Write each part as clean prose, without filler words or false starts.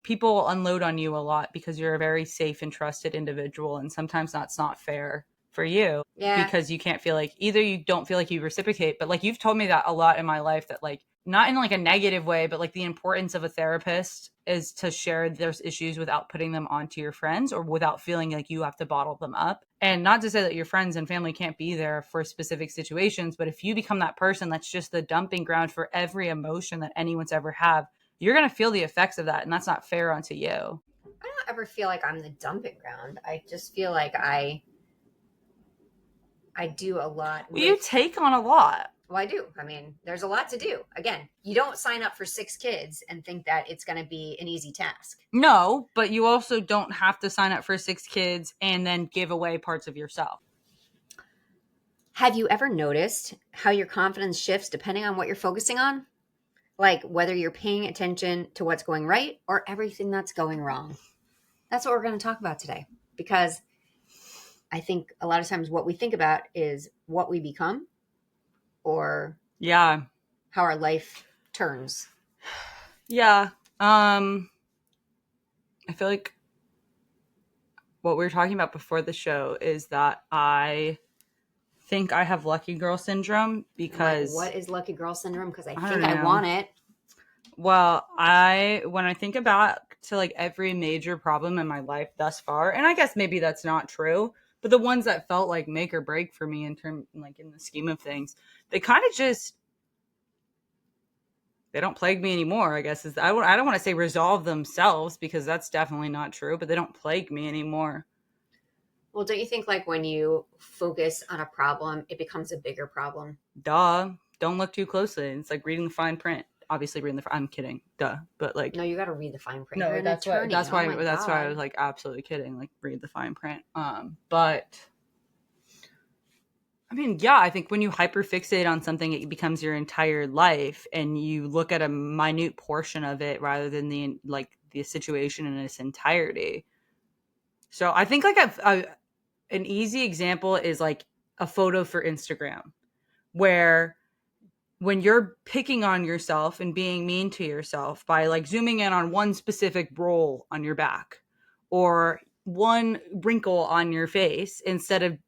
people unload on you a lot because you're a very safe and trusted individual. And sometimes that's not fair for you Yeah. because you can't feel like either you don't feel like you reciprocate, but like you've told me that a lot in my life that like not in like a negative way, but like the importance of a therapist is to share those issues without putting them onto your friends or without feeling like you have to bottle them up. And not to say that your friends and family can't be there for specific situations, but if you become that person that's just the dumping ground for every emotion that anyone's ever had, you're going to feel the effects of that. And that's not fair onto you. I don't ever feel like I'm the dumping ground. I just feel like I do a lot Well, you with. take on a lot. Well, I do. I mean, there's a lot to do. Again, you don't sign up for 6 kids and think that it's going to be an easy task. No, but you also don't have to sign up for 6 kids and then give away parts of yourself. Have you ever noticed how your confidence shifts depending on what you're focusing on? Like whether you're paying attention to what's going right or everything that's going wrong. That's what we're going to talk about today because I think a lot of times what we think about is what we become or Yeah. how our life turns. Yeah. I feel like what we were talking about before the show is that I think I have lucky girl syndrome because Like, what is lucky girl syndrome? Because I I think don't I know. want it. Well, when I think about to like every major problem in my life thus far, and I guess maybe that's not true, but the ones that felt like make or break for me in term like in the scheme of things, they kind of just they don't plague me anymore. I guess I don't want to say resolve themselves because that's definitely not true, but they don't plague me anymore. Well, don't you think like when you focus on a problem, it becomes a bigger problem? Duh. Don't look too closely. It's like reading the fine print. Obviously, reading the. I'm kidding. Duh. But like, No, you got to read the fine print. You're no, an attorney. Oh my that's why I God. was like absolutely kidding. Like, read the fine print. But I mean, yeah, I think when you hyperfixate on something, it becomes your entire life, and you look at a minute portion of it rather than the situation in its entirety. So I think like an easy example is like a photo for Instagram, where when you're picking on yourself and being mean to yourself by like zooming in on one specific roll on your back or one wrinkle on your face instead of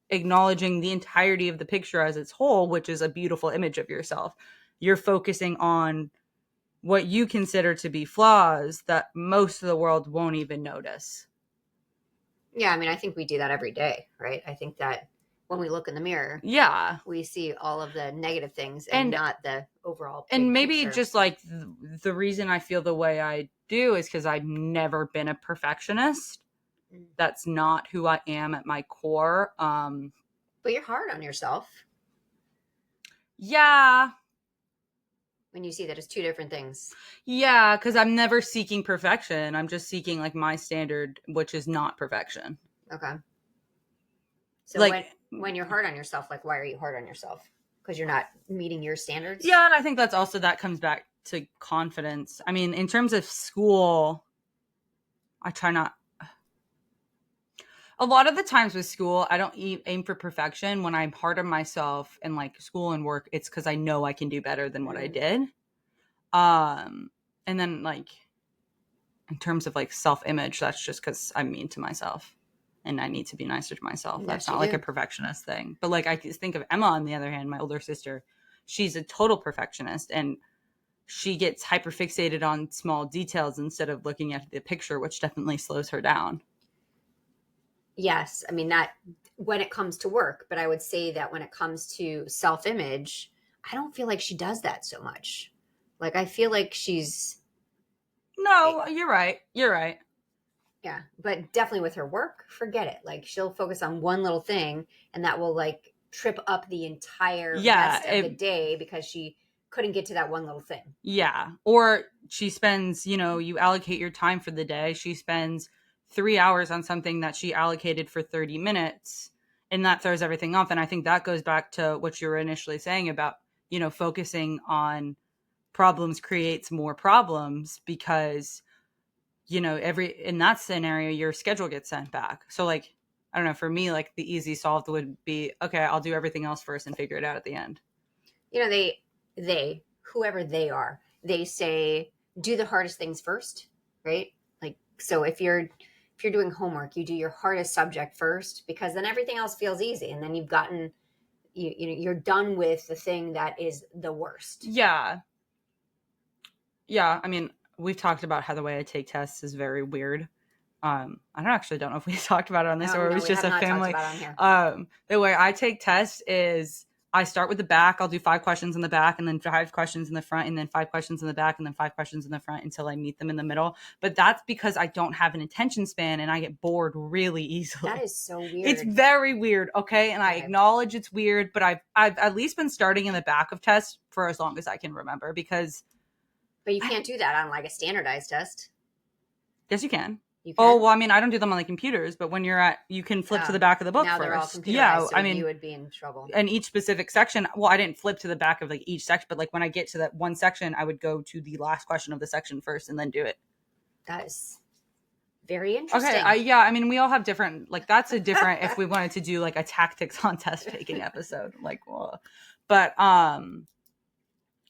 acknowledging the entirety of the picture as its whole, which is a beautiful image of yourself, you're focusing on what you consider to be flaws that most of the world won't even notice. Yeah, I mean, I think we do that every day, right? I think that when we look in the mirror, Yeah. we see all of the negative things and And not the overall and big maybe picture. just like the reason I feel the way I do is because I've never been a perfectionist. Mm. That's not who I am at my core. But you're hard on yourself Yeah, when you see that it's two different things. yeah, because I'm never seeking perfection. I'm just seeking like my standard, which is not perfection. Okay. So Like, when you're hard on yourself, like why are you hard on yourself? Because you're not meeting your standards? yeah, and I think that's also that comes back to confidence. I mean, in terms of school, I try not. A lot of the times with school, I don't aim for perfection. When I'm hard on myself and like school and work, it's because I know I can do better than what I Mm. did. Um, and then like in terms of like self-image, that's just because I'm mean to myself and I need to be nicer to myself. That's Yes, you not like a do. perfectionist thing. But like I just think of Emma on the other hand, my older sister, she's a total perfectionist and she gets hyper fixated on small details instead of looking at the picture, which definitely slows her down. Yes, I mean that when it comes to work, but I would say that when it comes to self-image, I don't feel like she does that so much. Like I feel like she's No, you're right. You're right. yeah, but definitely with her work, forget it. Like she'll focus on one little thing and that will like trip up the entire Yeah, rest of the day because she couldn't get to that one little thing. yeah. Or she spends, you allocate your time for the day. She spends 3 hours on something that she allocated for 30 minutes, and that throws everything off. And I think that goes back to what you were initially saying about, focusing on problems creates more problems because, in that scenario, your schedule gets sent back. So, like, I don't know, for me, like the easy solve would be, okay, I'll do everything else first and figure it out at the end. You know, they whoever they are, they say do the hardest things first, right? Like, so if you're doing homework, you do your hardest subject first, because then everything else feels easy, and then you're done with the thing that is the worst. Yeah. Yeah, I mean, we've talked about how the way I take tests is very weird. I don't know if we talked about it on this, or it was just a family. The way I take tests is I start with the back. I'll do 5 questions in the back, and then 5 questions in the front, and then 5 questions in the back, and then 5 questions in the front until I meet them in the middle. But that's because I don't have an attention span and I get bored really easily. That is so weird. It's very weird, okay? And I acknowledge it's weird, but I've at least been starting in the back of tests for as long as I can remember, because... But you can't do that on like a standardized test. Yes, you can. Oh, well, I mean, I don't do them on the computers, but when you can flip to the back of the book now first. They're all computerized, yeah, so I mean, you would be in trouble. And each specific section, well, I didn't flip to the back of like each section, but like when I get to that one section, I would go to the last question of the section first and then do it. That is very interesting. Okay, I mean, we all have different, like that's a different, if we wanted to do like a tactics on test taking episode, like, well, but,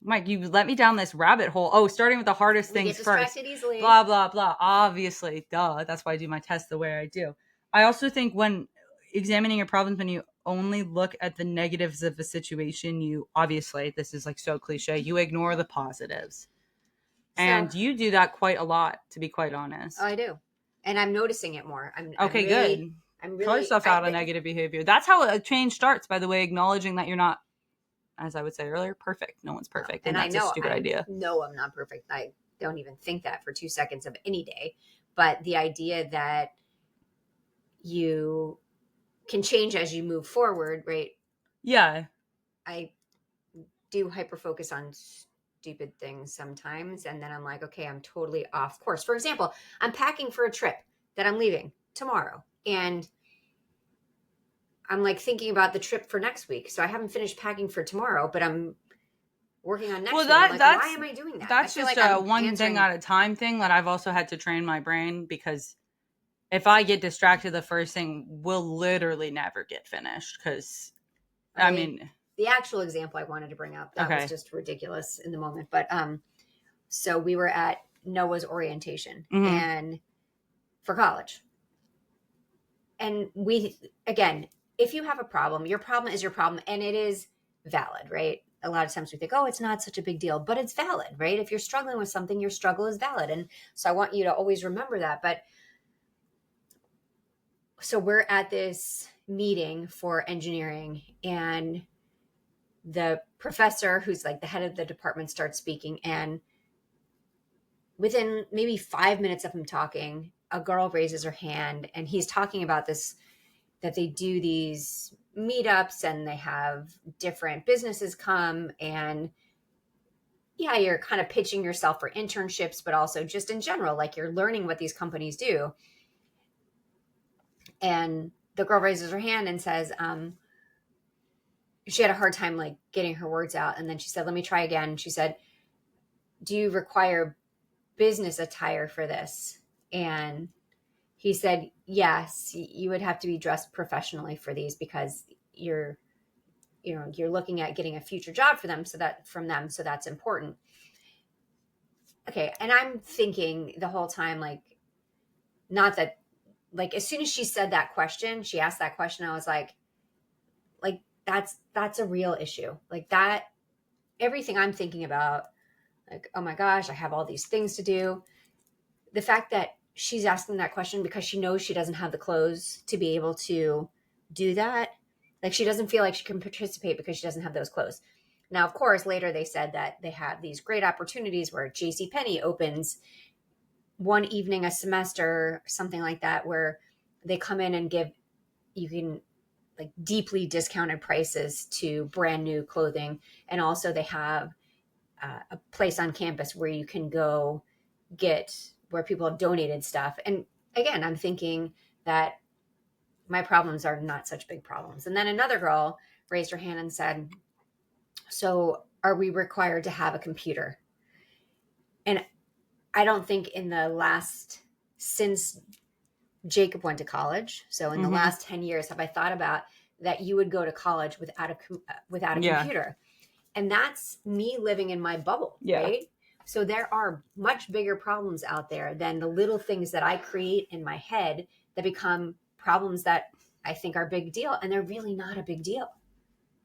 Mike, you let me down this rabbit hole. Oh, starting with the hardest things first. Easily. Blah, blah, blah. Obviously, duh. That's why I do my test the way I do. I also think when examining your problems, when you only look at the negatives of a situation, you obviously, this is like so cliche, you ignore the positives. And you do that quite a lot, to be quite honest. Oh, I do. And I'm noticing it more. Good. Call yourself out on negative behavior. That's how a change starts, by the way, acknowledging that you're not, as I would say earlier, perfect. No one's perfect. And that's a stupid idea. No, I'm not perfect. I don't even think that for 2 seconds of any day. But the idea that you can change as you move forward, right? Yeah. I do hyper-focus on stupid things sometimes. And then I'm like, okay, I'm totally off course. For example, I'm packing for a trip that I'm leaving tomorrow. And I'm like thinking about the trip for next week. So I haven't finished packing for tomorrow, but I'm working on next week. I'm like, why am I doing that? That's just a one thing at a time thing that I've also had to train my brain, because if I get distracted, the first thing will literally never get finished. Because, I mean, the actual example I wanted to bring up, that was just ridiculous in the moment. But so we were at Noah's orientation and for college. And again, if you have a problem, your problem is your problem, and it is valid, right? A lot of times we think, oh, it's not such a big deal, but it's valid, right? If you're struggling with something, your struggle is valid. And so I want you to always remember that. But so we're at this meeting for engineering, and the professor, who's like the head of the department, starts speaking. And within maybe 5 minutes of him talking, a girl raises her hand, and he's talking about this, that they do these meetups and they have different businesses come, and you're kind of pitching yourself for internships, but also just in general, like you're learning what these companies do. And the girl raises her hand and says, she had a hard time like getting her words out. And then she said, let me try again. She said, do you require business attire for this? And he said, yes, you would have to be dressed professionally for these, because you're looking at getting a future job for them. So that's important. Okay. And I'm thinking the whole time, like, not that, like, as soon as she said that question, she asked that question, I was like, that's a real issue. Like that, everything I'm thinking about, like, oh my gosh, I have all these things to do. The fact that she's asking that question because she knows she doesn't have the clothes to be able to do that. Like, she doesn't feel like she can participate because she doesn't have those clothes. Now, of course, later they said that they have these great opportunities where JCPenney opens one evening a semester, something like that, where they come in and you can like deeply discounted prices to brand new clothing. And also they have a place on campus where you can go where people have donated stuff. And again, I'm thinking that my problems are not such big problems. And then another girl raised her hand and said, so are we required to have a computer? And I don't think since Jacob went to college, so in the last 10 years, have I thought about that you would go to college without a computer. And that's me living in my bubble, right? So there are much bigger problems out there than the little things that I create in my head that become problems that I think are big deal, and they're really not a big deal,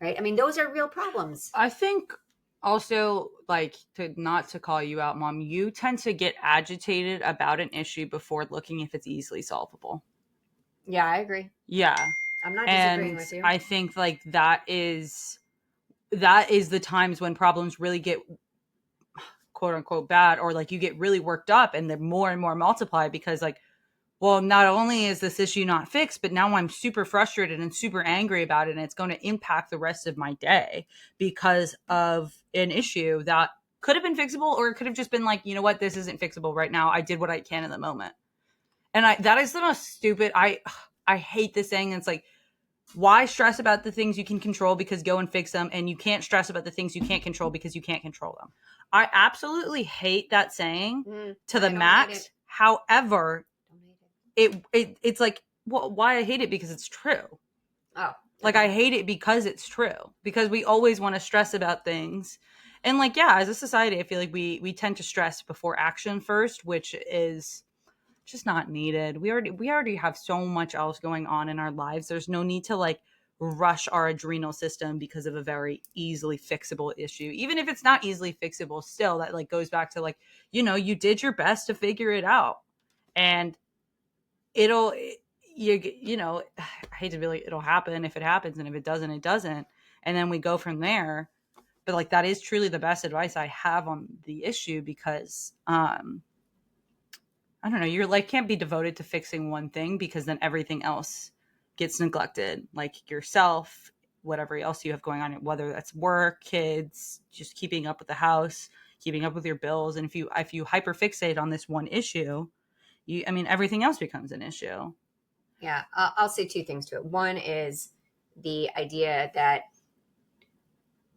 right? I mean, those are real problems. I think also, like, to not to call you out, Mom, you tend to get agitated about an issue before looking if it's easily solvable. Yeah, I agree. Yeah. I'm not disagreeing And with you. I think like that is the times when problems really get quote unquote bad, or like you get really worked up and they're more and more multiplied because like, well, not only is this issue not fixed, but now I'm super frustrated and super angry about it, and it's going to impact the rest of my day because of an issue that could have been fixable, or it could have just been like, you know what, this isn't fixable right now. I did what I can in the moment. And that is the most stupid. I hate this saying. It's like, why stress about the things you can control, because go and fix them, and you can't stress about the things you can't control because you can't control them. I absolutely hate that saying to the I don't hate max. it. However, Don't hate it. it's like, well, why I hate it? Because it's true. Oh, Like, I hate it because it's true, because we always want to stress about things. And like, yeah, as a society, I feel like we tend to stress before action first, which is just not needed. We already have so much else going on in our lives. There's no need to like rush our adrenal system because of a very easily fixable issue. Even if it's not easily fixable, still that like goes back to like, you did your best to figure it out. And it'll I hate to be like, it'll happen if it happens, and if it doesn't, it doesn't. And then we go from there. But like, that is truly the best advice I have on the issue, because I don't know, your life can't be devoted to fixing one thing, because then everything else gets neglected, like yourself, whatever else you have going on, whether that's work, kids, just keeping up with the house, keeping up with your bills. And if you hyperfixate on this one issue, everything else becomes an issue. Yeah, I'll say two things to it. One is the idea that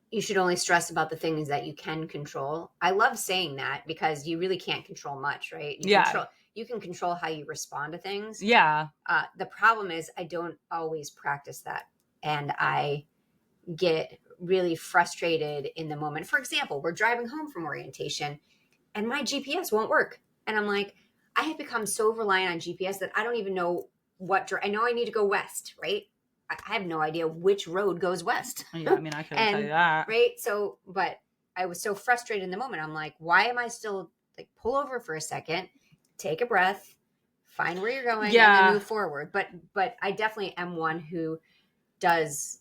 you should only stress about the things that you can control. I love saying that because you really can't control much, right? Yeah. You can control how you respond to things. Yeah. The problem is I don't always practice that, and I get really frustrated in the moment. For example, we're driving home from orientation, and my GPS won't work, and I'm like, I have become so reliant on GPS that I don't even know I know I need to go west, right? I have no idea which road goes west. Yeah, I couldn't tell you that. Right. So, but I was so frustrated in the moment. I'm like, why am I still like, pull over for a second, take a breath, find where you're going, and then move forward. But I definitely am one who does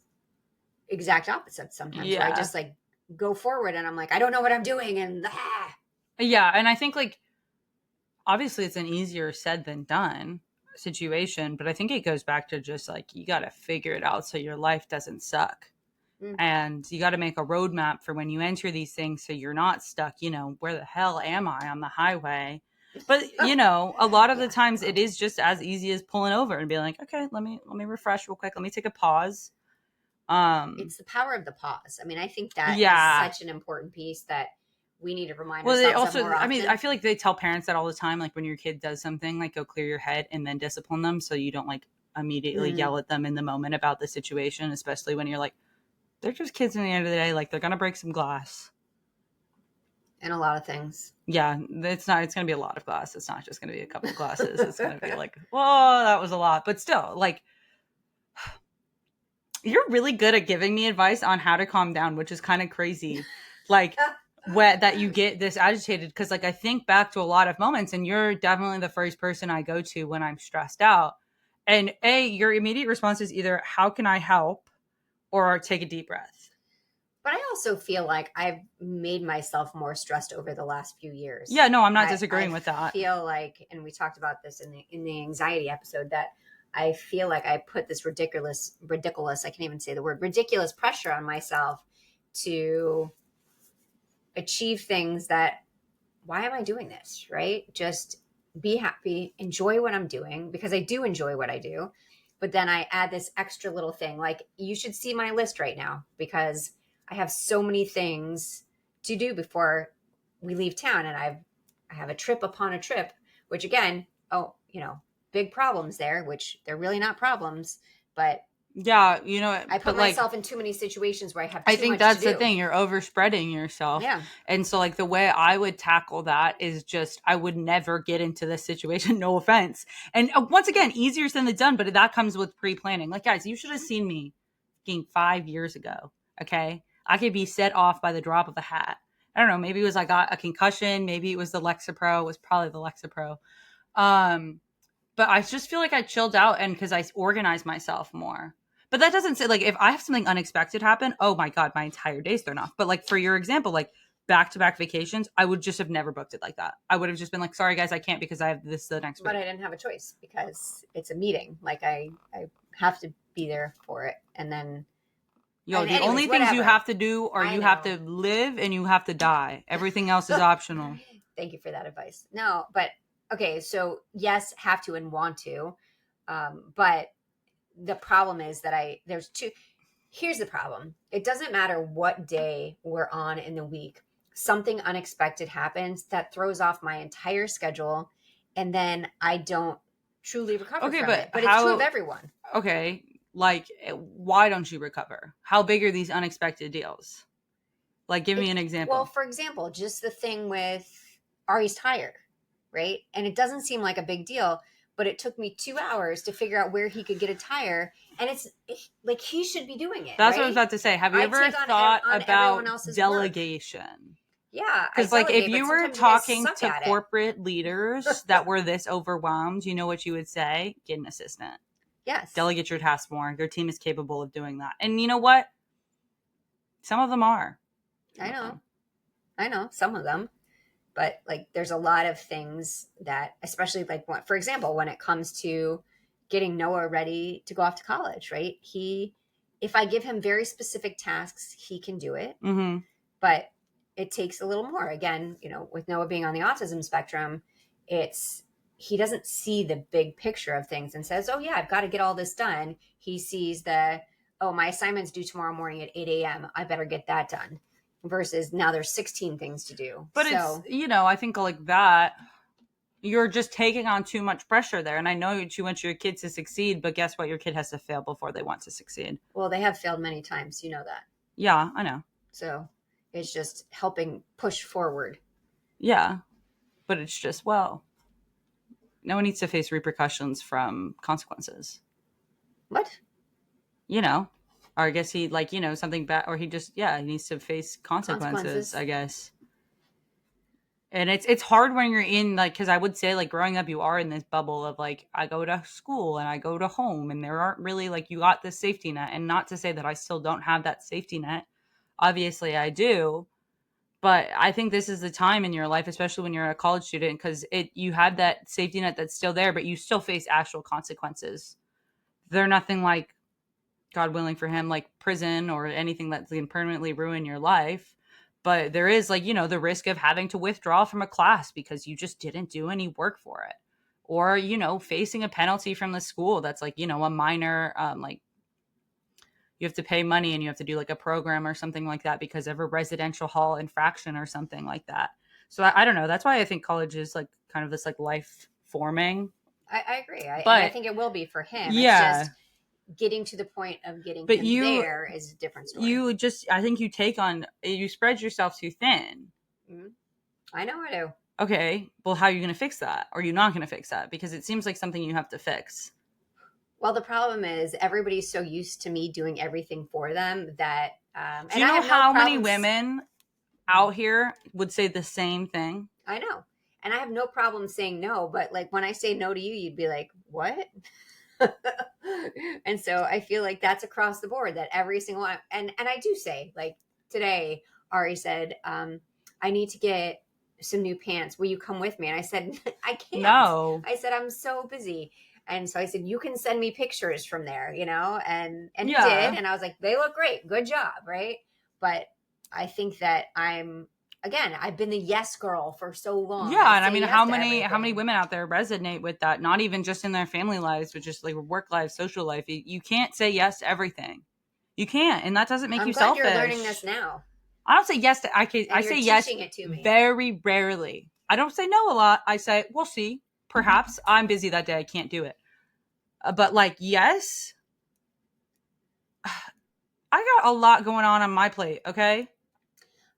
exact opposites sometimes. Yeah. Where I just like go forward and I'm like, I don't know what I'm doing. And yeah. And I think like, obviously it's an easier said than done situation, but I think it goes back to just like, you got to figure it out so your life doesn't suck. And you got to make a roadmap for when you enter these things, so you're not stuck, where the hell am I on the highway? But a lot of the times it is just as easy as pulling over and being like, okay, let me refresh real quick, let me take a pause. It's the power of the pause. I mean, I think that is such an important piece that we need to remind ourselves of more often. I feel like they tell parents that all the time, like when your kid does something, like go clear your head and then discipline them, so you don't like immediately yell at them in the moment about the situation, especially when you're like, they're just kids in the end of the day, like they're gonna break some glass. And a lot of things. Yeah, it's gonna be a lot of glass. It's not just gonna be a couple of glasses. It's gonna be like, whoa, that was a lot. But still, like, you're really good at giving me advice on how to calm down, which is kind of crazy. Like, that you get this agitated, because like I think back to a lot of moments, and you're definitely the first person I go to when I'm stressed out. And your immediate response is either, how can I help, or take a deep breath. But I also feel like I've made myself more stressed over the last few years. Yeah, no, I'm not disagreeing with that. I feel like, and we talked about this in the anxiety episode, that I feel like I put this ridiculous, I can't even say the word, ridiculous pressure on myself to achieve things that, why am I doing this, right? Just be happy, enjoy what I'm doing, because I do enjoy what I do. But then I add this extra little thing. Like, you should see my list right now, because I have so many things to do before we leave town. And I have a trip upon a trip, which again, big problems there, which they're really not problems, but Yeah, I but put like, myself in too many situations where I have I too think much to that's the do. thing. You're overspreading yourself. Yeah. And so, like, the way I would tackle that is just, I would never get into this situation. No offense. And once again, easier said than done, but that comes with pre planning. Like, guys, you should have seen me fucking 5 years ago. Okay. I could be set off by the drop of a hat. I don't know. Maybe it was I got a concussion. Maybe it was the Lexapro. It was probably the Lexapro. Um, but I just feel like I chilled out and because I organized myself more. But that doesn't say like if I have something unexpected happen, oh my God, my entire day's thrown off. But like for your example, like back to back vacations, I would just have never booked it like that. I would have just been like, sorry guys, I can't because I have this the next But week. I didn't have a choice because it's a meeting. Like I have to be there for it. And then, Yo, the anyways, only things you whatever. have to do are I you have know. to live and you have to die. Everything else is optional. Thank you for that advice. No, but okay. So yes, have to and want to. But the problem is that there's two. Here's the problem. It doesn't matter what day we're on in the week. Something unexpected happens that throws off my entire schedule. And then I don't truly recover Okay, from but it. But it's true of how everyone. okay, like why don't you recover? How big are these unexpected deals? Like give me an Well, example. for example, just the thing with Ari's tire, right? And it doesn't seem like a big deal, but it took me 2 hours to figure out where he could get a tire. And it's like he should be doing it, That's what I was right? about to say. Have you I ever take thought on everyone about else's work. delegation? Yeah, I Because, like, if delegate, but you were sometimes you guys talking suck to at it. corporate leaders that were this overwhelmed, you know what you would say? Get an assistant. Yes. Delegate your tasks more. Your team is capable of doing that. And you know what? Some of them are. Some I of know. them. I know some of them. But like there's a lot of things that, especially like for example, when it comes to getting Noah ready to go off to college, right? If I give him very specific tasks, he can do it. Mm-hmm. But it takes a little more. Again, with Noah being on the autism spectrum, he doesn't see the big picture of things and says, oh yeah, I've got to get all this done. He sees oh, my assignment's due tomorrow morning at 8 a.m. I better get that done. Versus now there's 16 things to do. But so, it's, I think like that, you're just taking on too much pressure there. And I know that you want your kid to succeed, but guess what? Your kid has to fail before they want to succeed. well, they have failed many times. You know that. Yeah, I know. So it's just helping push forward. Yeah. But it's just, well, no one needs to face repercussions from consequences. What? Or I guess he something bad, or he just, he needs to face consequences, I guess. And it's hard when you're in like, because I would say like growing up, you are in this bubble of like, I go to school and I go to home and there aren't really like, you got this safety net. And not to say that I still don't have that safety net. Obviously I do. But I think this is the time in your life, especially when you're a college student, because you have that safety net that's still there, but you still face actual consequences. They're nothing like, God willing for him, like prison or anything that's going to permanently ruin your life. But there is like, the risk of having to withdraw from a class because you just didn't do any work for it. Or, facing a penalty from the school that's like, a minor, like you have to pay money and you have to do like a program or something like that because of a residential hall infraction or something like that. So I don't know. That's why I think college is like kind of this like life forming. I agree. And But I think it will be for him. yeah. It's just getting to the point of getting But him there is a different story. I think you spread yourself too thin. Mm-hmm. I know I do. Okay, well, how are you going to fix that? Or are you not going to fix that? Because it seems like something you have to fix. Well, the problem is everybody's so used to me doing everything for them that. Do you know how many women out here would say the same thing? I know. And I have no problem saying no, but like when I say no to you, you'd be like, what? And so I feel like that's across the board that every single one. And I do say, like today, Ari said, I need to get some new pants. Will you come with me? And I said, I can't. No. I said, I'm so busy. And so I said, you can send me pictures from there, and he did. And I was like, they look great. Good job. Right. But I think that I've been the yes girl for so long. Yeah. And I mean, yes how many women out there resonate with that? Not even just in their family lives, but just like work life, social life. You can't say yes to everything. You can't. And that doesn't make you selfish. You're learning this now. I don't say yes to, I say yes very rarely. I don't say no a lot. I say, we'll see. Perhaps I'm busy that day. I can't do it. But like, yes, I got a lot going on my plate, okay?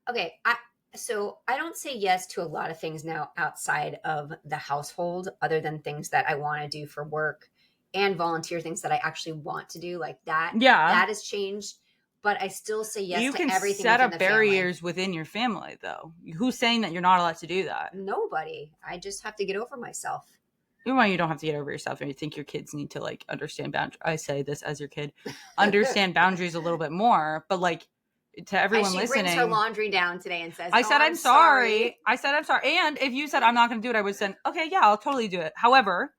Okay, so I don't say yes to a lot of things now outside of the household, other than things that I want to do for work and volunteer things that I actually want to do, like that. Yeah. That has changed, but I still say yes You to can everything set within up the family. barriers within your family, though. Who's saying that you're not allowed to do that? Nobody. I just have to get over myself. Well, you don't have to get over yourself, and you think your kids need to like understand boundaries. I say this as your kid, understand boundaries a little bit more. But like to As everyone she brings her listening, laundry down today and says, I "Oh, said I'm I'm sorry. sorry," I said I'm sorry. And if you said I'm not going to do it, I would say, okay, yeah, I'll totally do it. However,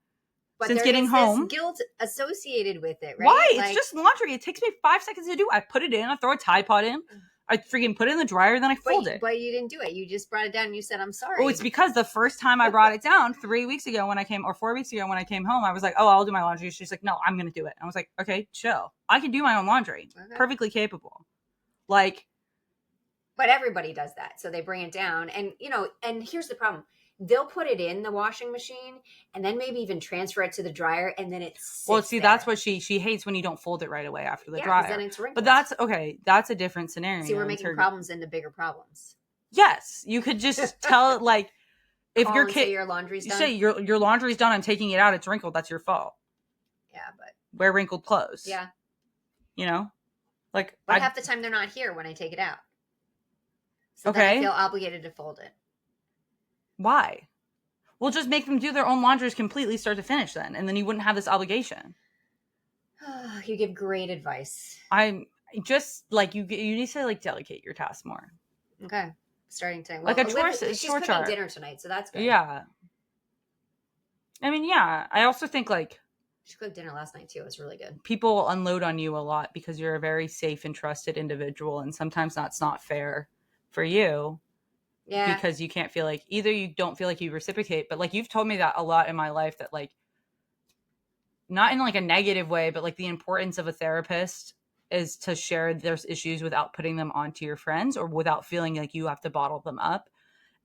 but since there getting is this home, guilt associated with it, why? right? It's Like, just laundry. It takes me 5 seconds to do. I put it in. I throw a Tide Pod in. I freaking put it in the dryer, then I but fold it. but you didn't do it. You just brought it down and you said, "I'm Oh, sorry." it's because the first time I brought it down 3 weeks ago when I came, or 4 weeks ago when I came home, I was like, oh, I'll do my laundry. She's like, no, I'm going to do it. I was like, okay, chill. I can do my own laundry. Okay. Perfectly capable. Like, But everybody does that. So they bring it down. And, and here's the problem. They'll put it in the washing machine and then maybe even transfer it to the dryer, and then it well, sits see, that's there. what she hates when you don't fold it right away after the Yeah, because then dryer. it's wrinkled. But that's okay. That's a different scenario. See, we're making problems into bigger problems. Yes, you could just tell like if Call your and kid, say your laundry's you done. say your laundry's done. I'm taking it out. It's wrinkled. That's your fault. Yeah, but Wear wrinkled clothes. yeah. You know, like But half the time they're not here when I take it out. So okay. then I feel obligated to fold it. Why? Well, just make them do their own laundries completely start to finish then, and then you wouldn't have this obligation. You give great advice. I'm just like you need to like delegate your tasks more. Okay. Starting today. Well, like a chore, she's chore cooking chart. dinner tonight, so that's good. Yeah. I mean, yeah. I also think like she cooked dinner last night too. It was really good. People unload on you a lot because you're a very safe and trusted individual, and sometimes that's not fair for you. Yeah. Because you can't feel like either you don't feel like you reciprocate, but like you've told me that a lot in my life that like not in like a negative way, but like the importance of a therapist is to share their issues without putting them onto your friends or without feeling like you have to bottle them up.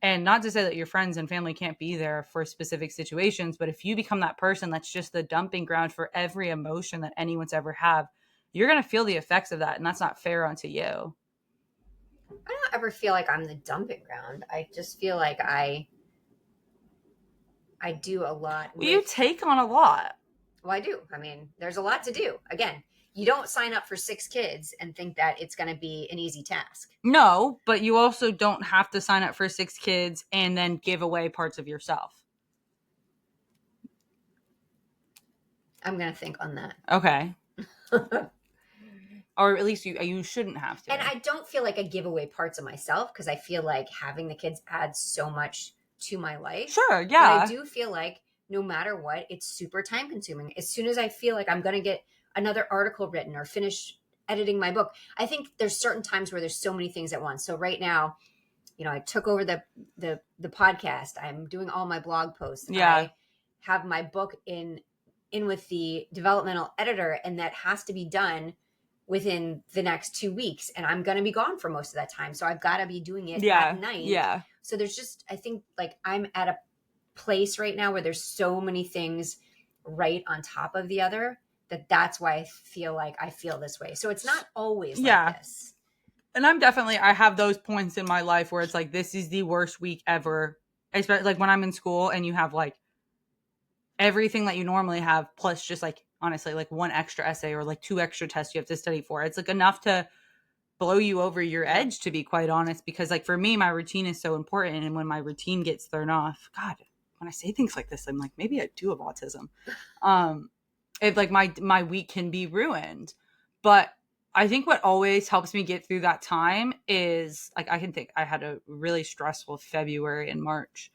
And not to say that your friends and family can't be there for specific situations, but if you become that person that's just the dumping ground for every emotion that anyone's ever have, you're going to feel the effects of that. And that's not fair onto you. I don't ever feel like I'm the dumping ground. I just feel like I do a lot. Well, you take on a lot. Well, I do. I mean, there's a lot to do. Again, you don't sign up for 6 kids and think that it's going to be an easy task. No, but you also don't have to sign up for 6 kids and then give away parts of yourself. I'm going to think on that. Okay. Or at least you shouldn't have to. And I don't feel like I give away parts of myself because I feel like having the kids adds so much to my life. Sure, yeah. But I do feel like no matter what, it's super time consuming. As soon as I feel like I'm going to get another article written or finish editing my book, I think there's certain times where there's so many things at once. So right now, I took over the podcast. I'm doing all my blog posts. Yeah. I have my book in with the developmental editor, and that has to be done within the next 2 weeks. And I'm going to be gone for most of that time. So I've got to be doing it at night. Yeah. So there's just, I think like I'm at a place right now where there's so many things right on top of the other that's why I feel like I feel this way. So it's not always like this. And I have those points in my life where it's like, this is the worst week ever. Especially like when I'm in school and you have like everything that you normally have, plus just like, honestly, like 1 extra essay or like 2 extra tests you have to study for. It's like enough to blow you over your edge, to be quite honest, because like for me, my routine is so important. And when my routine gets thrown off, God, when I say things like this, I'm like, maybe I do have autism. If like my week can be ruined. But I think what always helps me get through that time is like, I can think I had a really stressful February and March.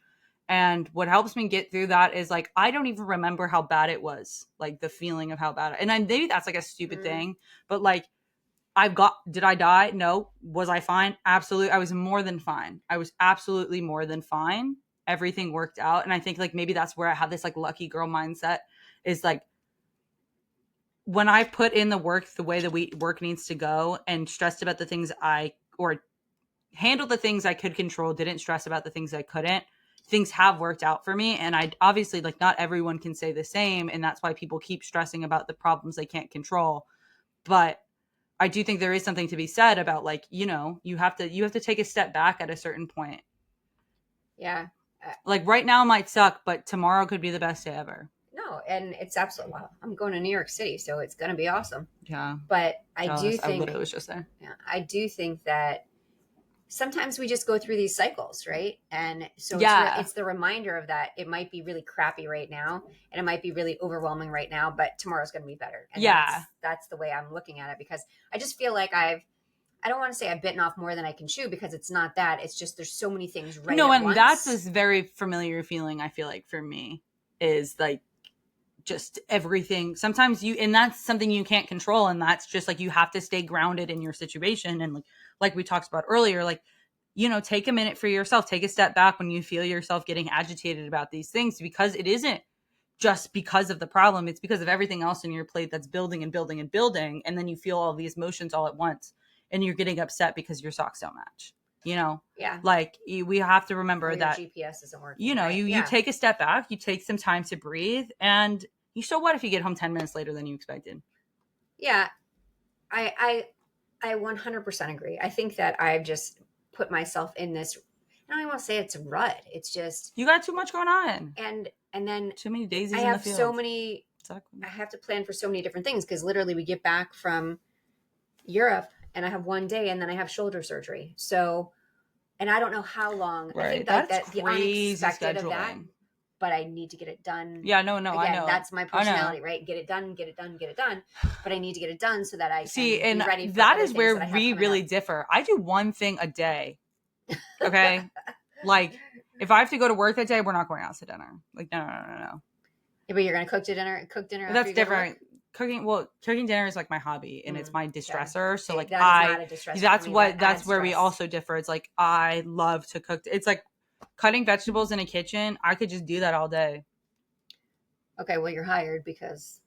And what helps me get through that is like, I don't even remember how bad it was. Like the feeling of how bad, maybe that's like a stupid thing, but like, did I die? No. Was I fine? Absolutely. I was more than fine. I was absolutely more than fine. Everything worked out. And I think like, maybe that's where I have this like lucky girl mindset is like, when I put in the work the way the work needs to go and stressed about the things or handled the things I could control, didn't stress about the things I couldn't, things have worked out for me. And I obviously like not everyone can say the same. And that's why people keep stressing about the problems they can't control. But I do think there is something to be said about like, you have to take a step back at a certain point. Yeah. Like right now might suck, but tomorrow could be the best day ever. No, and it's absolutely, well, I'm going to New York City, so it's going to be awesome. Yeah. But I do Jealous. I think, literally was just there. yeah, I do think that sometimes we just go through these cycles, right? And so it's the reminder of that. It might be really crappy right now, and it might be really overwhelming right now, but tomorrow's going to be better. And that's the way I'm looking at it, because I just feel like I don't want to say I've bitten off more than I can chew, because it's not that. It's just there's so many things right at once. That's a very familiar feeling, I feel like, for me, is like just everything. Sometimes and that's something you can't control, and that's just like you have to stay grounded in your situation. And like we talked about earlier, like, take a minute for yourself, take a step back when you feel yourself getting agitated about these things, because it isn't just because of the problem, it's because of everything else in your plate that's building and building and building, and then you feel all these emotions all at once, and you're getting upset because your socks don't match. Yeah. Like we have to remember that GPS isn't working. You take a step back, you take some time to breathe, and so what if you get home 10 minutes later than you expected? Yeah, I 100% agree. I think that I've just put myself in this, I don't even want to say it's a rut. It's just you got too much going on, and then too many daisies. I have in the field. So many. Exactly. I have to plan for so many different things, because literally we get back from Europe and I have one day, and then I have shoulder surgery. So, and I don't know how long. Right. I think that's the unexpected of that. But I need to get it done. Yeah, no, again, I know. That's my personality, right? Get it done. But I need to get it done so that I can and be ready for that is where we really differ. I do one thing a day. Okay. Like if I have to go to work that day, we're not going out to dinner. Like, no. Yeah, but you're going to cook dinner. That's different. Cooking dinner is like my hobby, and it's my distressor. So like that is not a distressor. That's where we also differ. It's like, I love to cook. It's like cutting vegetables in a kitchen. I could just do that all day. Okay, well, you're hired because.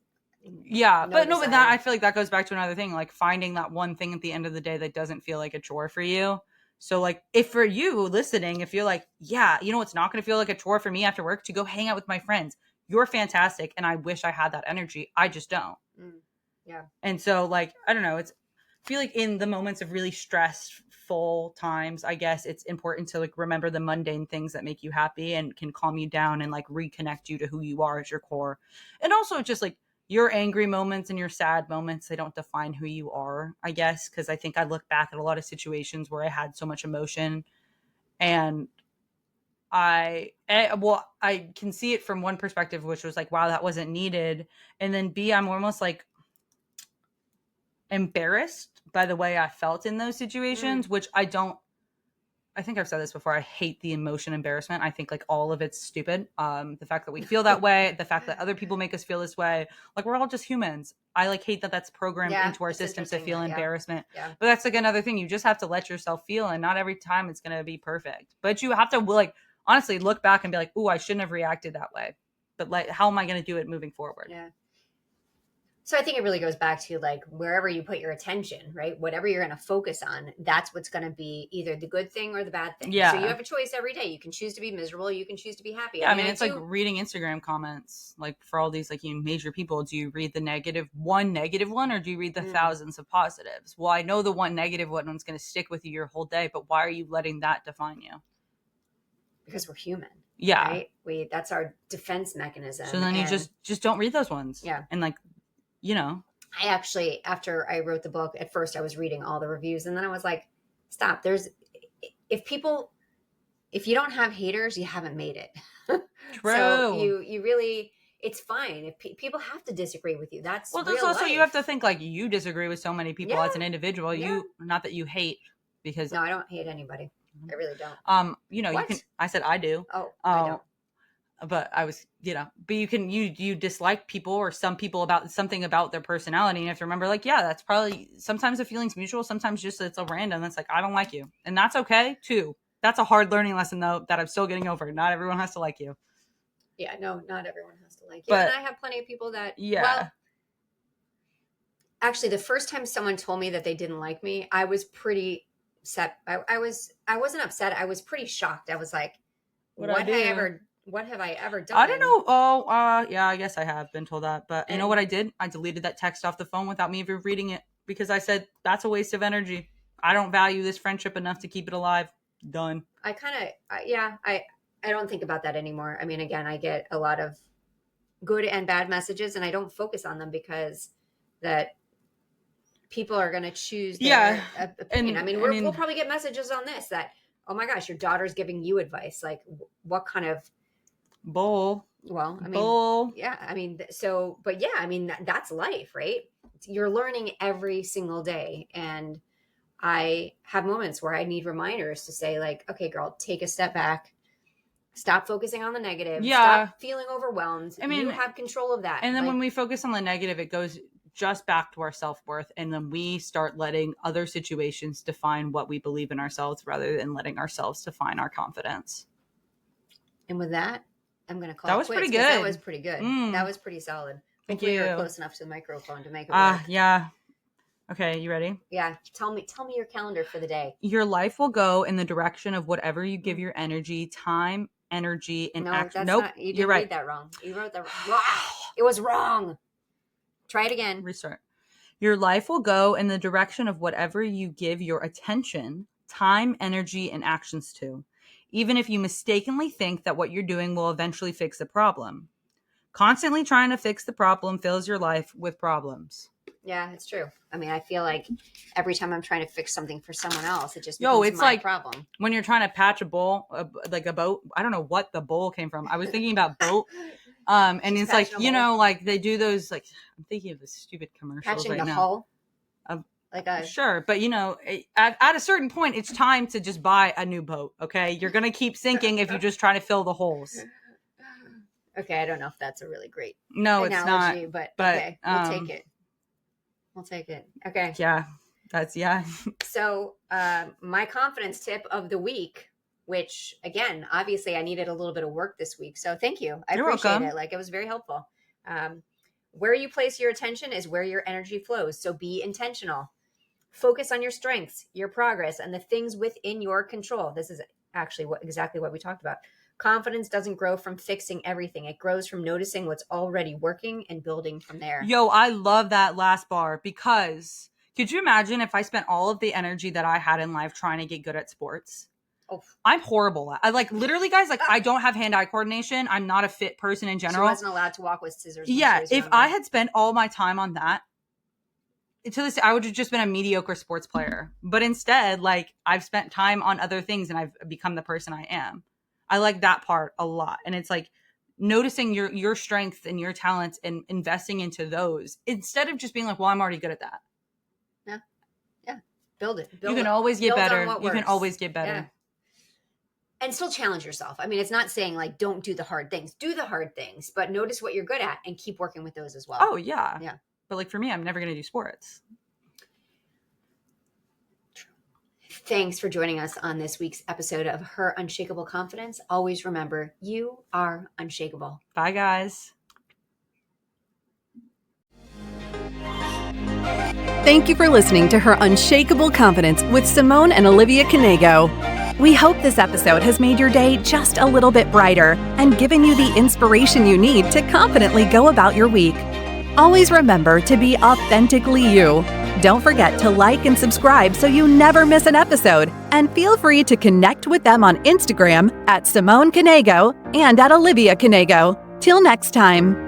Yeah, but that I feel like that goes back to another thing, like finding that one thing at the end of the day that doesn't feel like a chore for you. So like, if for you listening, if you're like, yeah, it's not going to feel like a chore for me after work to go hang out with my friends. You're fantastic, and I wish I had that energy. I just don't. Yeah. And so like, I don't know, I feel like in the moments of really stressful times, I guess it's important to like remember the mundane things that make you happy and can calm you down and like reconnect you to who you are at your core. And also just like your angry moments and your sad moments, they don't define who you are, I guess, because I think I look back at a lot of situations where I had so much emotion, and I can see it from one perspective, which was like, wow, that wasn't needed. And then B, I'm almost like embarrassed by the way I felt in those situations, which I think I've said this before. I hate the emotion embarrassment. I think like all of it's stupid. The fact that we feel that way, the fact that other people make us feel this way, like we're all just humans. I like hate that that's programmed into our system to feel embarrassment. Yeah. But that's like another thing. You just have to let yourself feel, and not every time it's going to be perfect. But you have to like honestly look back and be like, "Ooh, I shouldn't have reacted that way." But like, how am I going to do it moving forward? Yeah. So I think it really goes back to like wherever you put your attention, right? Whatever you're going to focus on, that's what's going to be either the good thing or the bad thing. Yeah. So you have a choice every day. You can choose to be miserable. You can choose to be happy. Yeah, I mean, it's like reading Instagram comments, like for all these like major people. Do you read the negative one, or do you read the thousands of positives? Well, I know the one negative one's going to stick with you your whole day, but why are you letting that define you? Because we're human. Yeah. Right? That's our defense mechanism. So then you just don't read those ones. Yeah. And like, I actually, after I wrote the book, at first I was reading all the reviews, and then I was like, stop. If you don't have haters, you haven't made it. True. So you really, it's fine. If people have to disagree with you, that's also life. You have to think like you disagree with so many people as an individual. Yeah. Not that you hate, because no, I don't hate anybody. I really don't. You can. I said I do. Oh, I don't. But I was, but you dislike people or some people about something about their personality. And you have to remember, like, yeah, that's probably sometimes the feeling's mutual. Sometimes just it's a random. That's like, I don't like you. And that's okay too. That's a hard learning lesson though, that I'm still getting over. Not everyone has to like you. Yeah, no, not everyone has to like you. But, and I have plenty of people that, well, actually the first time someone told me that they didn't like me, I was pretty upset. I wasn't upset. I was pretty shocked. I was like, what have I ever done? I don't know. Oh, yeah, I guess I have been told that. But you know what I did? I deleted that text off the phone without me even reading it. because I said, that's a waste of energy. I don't value this friendship enough to keep it alive. Done. I don't think about that anymore. I mean, again, I get a lot of good and bad messages, and I don't focus on them because that people are going to choose their opinion. We'll probably get messages on this that, oh my gosh, your daughter's giving you advice. Like, what kind of bull? Well, I mean, bull. Yeah, I mean, so, but yeah, I mean, that's life, right? You're learning every single day. And I have moments where I need reminders to say, like, okay, girl, take a step back. Stop focusing on the negative. Yeah. Stop feeling overwhelmed. I mean, you have control of that. And then when we focus on the negative, it goes just back to our self-worth. And then we start letting other situations define what we believe in ourselves rather than letting ourselves define our confidence. And with that, I'm going to call that it was quits, pretty good. That was pretty good. That was pretty solid. Thank Hopefully you. You're close enough to the microphone to make it work. Yeah. Okay, you ready? Yeah. Tell me your calendar for the day. Your life will go in the direction of whatever you give your energy, time, energy, and action. Nope, you didn't you're right. read that wrong. You wrote that wrong. It was wrong. Try it again. Restart. Your life will go in the direction of whatever you give your attention, time, energy, and actions to, even if you mistakenly think that what you're doing will eventually fix the problem. Constantly trying to fix the problem fills your life with problems. Yeah, it's true. I mean, I feel like every time I'm trying to fix something for someone else, it just becomes it's my like problem. When you're trying to patch a bowl, like a boat. I don't know what the bowl came from. I was thinking about boat. And it's like, like they do those, like, I'm thinking of the stupid commercials patching right the now. hull. Sure, but at a certain point, it's time to just buy a new boat. Okay, you're gonna keep sinking if you just try to fill the holes. Okay, I don't know if that's a really great analogy, it's not. But okay, we'll take it. We'll take it. Okay. Yeah, yeah. So my confidence tip of the week, which again, obviously I needed a little bit of work this week. So thank you. I appreciate it. Like, it was very helpful. Where you place your attention is where your energy flows. So be intentional. Focus on your strengths, your progress, and the things within your control. This is actually exactly what we talked about. Confidence doesn't grow from fixing everything. It grows from noticing what's already working and building from there. Yo, I love that last bar, because could you imagine if I spent all of the energy that I had in life trying to get good at sports? Oh. I'm horrible at. I literally, guys, I don't have hand-eye coordination. I'm not a fit person in general. She wasn't allowed to walk with scissors. Yeah, if I had spent all my time on that, to this, I would have just been a mediocre sports player. But instead, I've spent time on other things and I've become the person I am. I like that part a lot. And it's like noticing your strengths and your talents and investing into those instead of just being like, well, I'm already good at that. Yeah. Build it. You can always get better. You can always get better. Yeah. And still challenge yourself. I mean, it's not saying don't do the hard things. Do the hard things, but notice what you're good at and keep working with those as well. Oh, yeah. Yeah. But for me, I'm never going to do sports. Thanks for joining us on this week's episode of Her Unshakable Confidence. Always remember, you are unshakable. Bye, guys. Thank you for listening to Her Unshakable Confidence with Simone and Olivia Knego. We hope this episode has made your day just a little bit brighter and given you the inspiration you need to confidently go about your week. Always remember to be authentically you. Don't forget to like and subscribe so you never miss an episode. And feel free to connect with them on Instagram at Simone Knego and at Olivia Knego. Till next time.